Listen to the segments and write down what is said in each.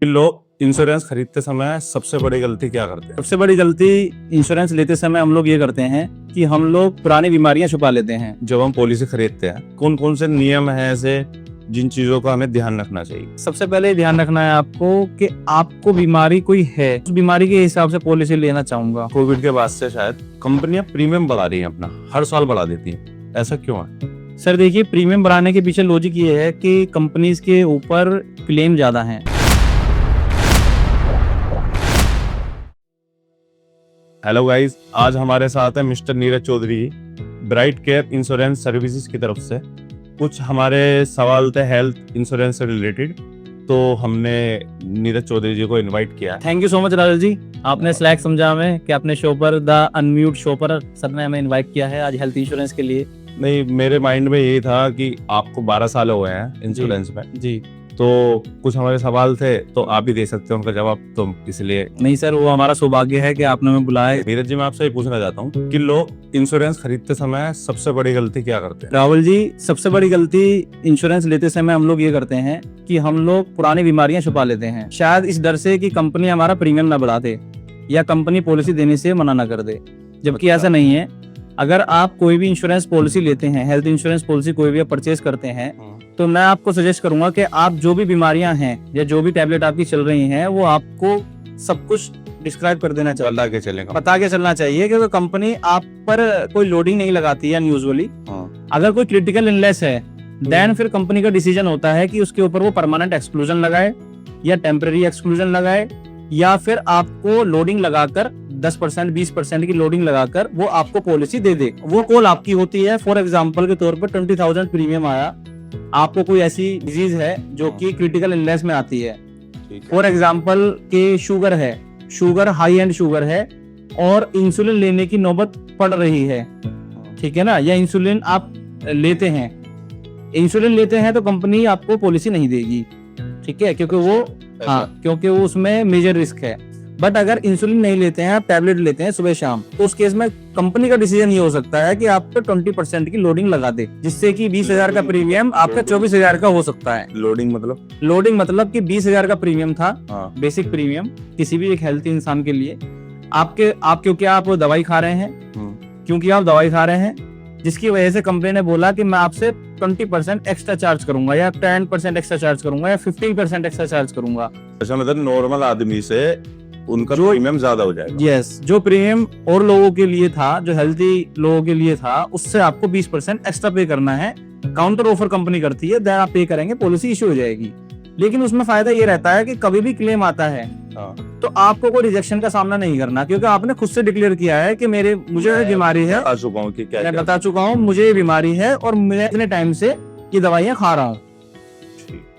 कि लोग इंश्योरेंस खरीदते समय सबसे बड़ी गलती क्या करते हैं? सबसे बड़ी गलती इंश्योरेंस लेते समय हम लोग ये करते हैं कि हम लोग पुरानी बीमारियां छुपा लेते हैं। जब हम पॉलिसी खरीदते हैं कौन कौन से नियम हैं ऐसे जिन चीजों का हमें ध्यान रखना चाहिए? सबसे पहले ध्यान रखना है आपको कि आपको बीमारी कोई है, उस बीमारी के हिसाब से पॉलिसी लेना चाहूंगा। कोविड के बाद से शायद कंपनियां प्रीमियम बढ़ा रही हैं, अपना हर साल बढ़ा देती हैं, ऐसा क्यों है? सर देखिए, प्रीमियम बढ़ाने के पीछे लॉजिक ये है कि कंपनीज के ऊपर क्लेम ज्यादा हैं। हेलो गाइस, आज हमारे साथ है mister Neeraj Chaudhary, bright care insurance services की तरफ से। कुछ हमारे सवाल थे हेल्थ इंश्योरेंस से रिलेटेड, तो हमने नीरज चौधरी जी को इनवाइट किया। थैंक यू सो मच राजल जी, आपने स्लैक समझा हमें कि अपने शो पर द अनम्यूट शो पर सर ने हमें इनवाइट किया है आज हेल्थ इंश्योरेंस के लिए। नहीं, मेरे माइंड में यही था कि आपको 12 साल हो गए हैं इंश्योरेंस में, जी, तो कुछ हमारे सवाल थे तो आप भी दे सकते हैं उनका जवाब, तो इसलिए। नहीं सर, वो हमारा सौभाग्य है कि आपने हमें बुलाया। नीरज जी, मैं आपसे ये पूछना चाहता हूँ कि लोग इंश्योरेंस खरीदते समय सबसे बड़ी गलती क्या करते हैं? राहुल जी, सबसे बड़ी गलती इंश्योरेंस लेते समय हम लोग ये करते हैं कि हम लोग पुरानी बीमारियां छुपा लेते हैं, शायद इस डर से कि कंपनी हमारा प्रीमियम ना बढ़ा दे या कंपनी पॉलिसी देने से मना ना कर दे, जबकि ऐसा नहीं है। अगर आप कोई भी इंश्योरेंस पॉलिसी लेते हैं, हेल्थ इंश्योरेंस पॉलिसी कोई भी परचेज करते हैं, तो मैं आपको सजेस्ट करूंगा कि आप जो भी बीमारियां हैं या जो भी टैबलेट आपकी चल रही हैं, वो आपको सब कुछ डिस्क्राइब कर देना चाहिए, बता के चलना चाहिए, क्योंकि कंपनी आप पर कोई लोडिंग नहीं लगाती है यूजुअली। अगर कोई क्रिटिकल इलनेस है, देन फिर कंपनी का डिसीजन होता है कि उसके ऊपर वो परमानेंट एक्सक्लूजन लगाए या टेम्पररी एक्सक्लूजन लगाए, या फिर आपको लोडिंग लगाकर 10% 20% की लोडिंग लगाकर वो आपको पॉलिसी दे दे। वो कॉल आपकी होती है। फॉर एग्जांपल के तौर पर 20,000 प्रीमियम आया, आपको कोई ऐसी डिजीज है जो कि क्रिटिकल इलनेस में आती है। फॉर एग्जांपल के शुगर है, शुगर हाई एंड शुगर है और इंसुलिन लेने की नौबत पड़ रही है, ठीक है ना, या इंसुलिन आप लेते हैं तो कंपनी आपको पॉलिसी नहीं देगी, ठीक है, क्योंकि वो उसमें मेजर रिस्क है। बट अगर इंसुलिन नहीं लेते हैं, आप टैबलेट लेते हैं सुबह शाम, तो उस केस में कंपनी का डिसीजन ये हो सकता है कि आप पे 20% की लोडिंग लगा दे, जिससे कि 20,000 का प्रीमियम आपका 24,000 का हो सकता है। लोडिंग मतलब कि 20,000 का प्रीमियम था, बेसिक प्रीमियम किसी भी एक हेल्थी इंसान के लिए। क्योंकि आप दवाई खा रहे हैं, जिसकी वजह से कंपनी ने बोला कि मैं आपसे 20% एक्स्ट्रा चार्ज करूंगा या 10% एक्स्ट्रा चार्ज करूंगा या 15% एक्स्ट्रा चार्ज करूंगा। अच्छा, मतलब नॉर्मल आदमी से उनका प्रीमियम ज्यादा हो जाएगा। यस, जो प्रीमियम और लोगों के लिए था, जो हेल्थी लोगों के लिए था, उससे आपको 20% एक्स्ट्रा पे करना है। काउंटर ऑफर कंपनी करती है, देन आप पे करेंगे, पॉलिसी इशू हो जाएगी। लेकिन उसमें फायदा ये रहता है कि कभी भी क्लेम आता है तो आपको कोई रिजेक्शन का सामना नहीं करना, क्योंकि आपने खुद से डिक्लेयर किया है कि मुझे बीमारी है, मैं बता चुका हूँ मुझे ये बीमारी है और मैं इतने टाइम से ये दवाइयाँ खा रहा हूँ।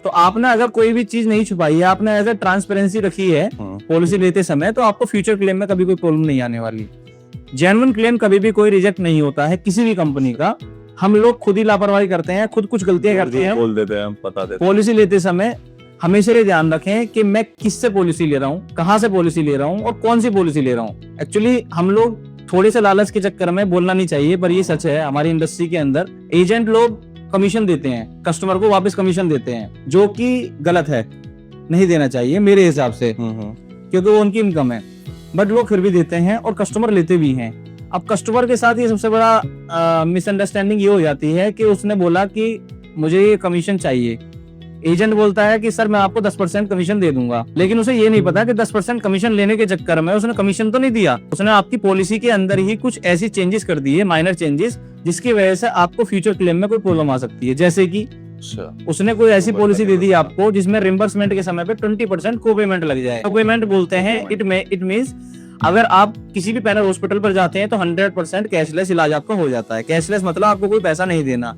तो आपने अगर कोई भी चीज नहीं छुपाई है, आपने एज ए ट्रांसपेरेंसी रखी है पॉलिसी लेते समय, तो आपको फ्यूचर क्लेम में कभी कोई प्रॉब्लम नहीं आने वाली। जेन्युइन क्लेम कभी भी कोई रिजेक्ट नहीं होता है किसी भी कंपनी का। हम लोग खुद ही लापरवाही करते हैं, खुद कुछ गलतियां करते हैं, बोल देते हैं, बता देते हैं। पॉलिसी लेते समय हमेशा ये ध्यान रखें कि मैं किससे पॉलिसी ले रहा हूँ, कहाँ से पॉलिसी ले रहा हूँ और कौन सी पॉलिसी ले रहा हूँ। एक्चुअली हम लोग थोड़े से लालच के चक्कर में बोलना नहीं चाहिए, पर ये सच है, हमारी इंडस्ट्री के अंदर एजेंट लोग कमीशन देते हैं, कस्टमर को वापस कमीशन देते हैं, जो कि गलत है, नहीं देना चाहिए मेरे हिसाब से, क्योंकि वो उनकी इनकम है। बट लोग फिर भी देते हैं और कस्टमर लेते भी हैं। अब कस्टमर के साथ ये सबसे बड़ा मिसअंडरस्टैंडिंग ये हो जाती है कि उसने बोला कि मुझे ये कमीशन चाहिए, एजेंट बोलता है कि सर मैं आपको 10% कमीशन दे दूंगा, लेकिन उसे ये नहीं पता कि 10% कमीशन लेने के चक्कर में उसने कमीशन तो नहीं दिया, उसने आपकी पॉलिसी के अंदर ही कुछ ऐसी चेंजेस कर दिए, माइनर चेंजेस, जिसकी वजह से आपको फ्यूचर क्लेम में कोई प्रॉब्लम आ सकती है। जैसे कि उसने कोई ऐसी पॉलिसी दे दी आपको जिसमें रिम्बर्समेंट के समय पे 20% को पेमेंट लग जाए। को पेमेंट बोलते हैं, इट मींस अगर आप किसी भी पैनल हॉस्पिटल पर जाते हैं तो 100% कैशलेस इलाज आपका हो जाता है। कैशलेस मतलब आपको कोई पैसा नहीं देना।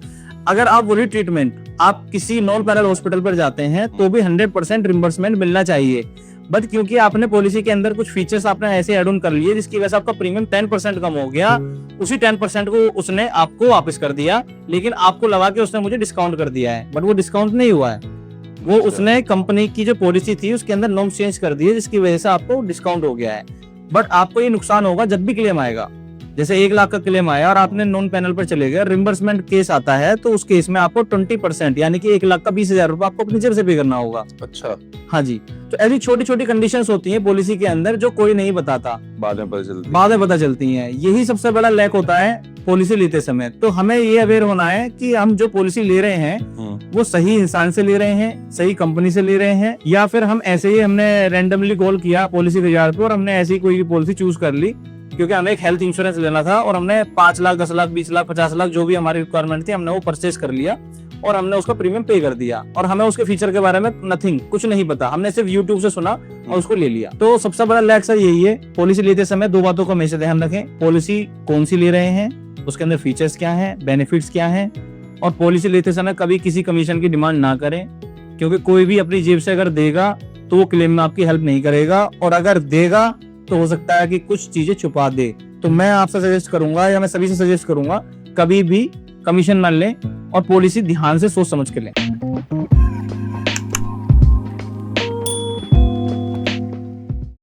अगर आप वही ट्रीटमेंट आप किसी नॉन पैनल हॉस्पिटल पर जाते हैं तो भी 100% रिम्बर्समेंट मिलना चाहिए। बट क्योंकि आपने पॉलिसी के अंदर कुछ फीचर्स आपने ऐसे ऐड ऑन कर लिए जिसकी वजह से आपका प्रीमियम 10% कम हो गया, उसी 10% को उसने आपको वापस कर दिया, लेकिन आपको लगा कि उसने मुझे डिस्काउंट कर दिया है, बट वो डिस्काउंट नहीं हुआ है। वो उसने कंपनी की जो पॉलिसी थी उसके अंदर नॉर्म्स चेंज कर दिए, जिसकी वजह से आपको डिस्काउंट हो गया है। बट आपको ये नुकसान होगा जब भी क्लेम आएगा। जैसे 1 लाख का क्लेम आया और आपने नॉन पैनल पर चले गए, रिम्बर्समेंट केस आता है तो उस केस में आपको 20% यानी कि 1 लाख का 20,000 रुपए आपको अपनी जेब से पे करना होगा। अच्छा, हाँ जी। तो ऐसी छोटी छोटी कंडीशंस होती हैं पॉलिसी के अंदर जो कोई नहीं बताता, बाद में पता चलती है। बाद में पता चलती हैं। यही सबसे बड़ा लैक होता है पॉलिसी लेते समय। तो हमें ये अवेयर होना है कि हम जो पॉलिसी ले रहे हैं वो सही इंसान से ले रहे हैं, सही कंपनी से ले रहे हैं, या फिर हम ऐसे ही हमने रैंडमली कॉल किया पॉलिसी बाजार पे और हमने ऐसी कोई पॉलिसी चूज कर ली क्योंकि हमें एक हेल्थ इंश्योरेंस लेना था और हमने 5 लाख 10 लाख 20 लाख 50 लाख जो भी हमारी रिक्वायरमेंट थी हमने वो परचेज कर लिया और हमने उसका प्रीमियम पे कर दिया और हमें उसके फीचर के बारे में नथिंग कुछ नहीं पता, हमने सिर्फ यूट्यूब से सुना और उसको ले लिया। तो सबसे बड़ा लैक सर यही है, पॉलिसी लेते समय 2 बातों को हमेशा ध्यान रखें। पॉलिसी कौन सी ले रहे हैं, उसके अंदर फीचर्स क्या हैं, बेनिफिट्स क्या हैं, और पॉलिसी लेते समय कभी किसी कमीशन की डिमांड ना करें क्योंकि कोई भी अपनी जेब से अगर देगा तो वो क्लेम में आपकी हेल्प नहीं करेगा, और अगर देगा तो हो सकता है कि कुछ चीजें छुपा दे। तो मैं आपसे सजेस्ट करूंगा या मैं सभी से सजेस्ट करूंगा कभी भी कमीशन ना लें और पॉलिसी ध्यान से सोच समझ के लें।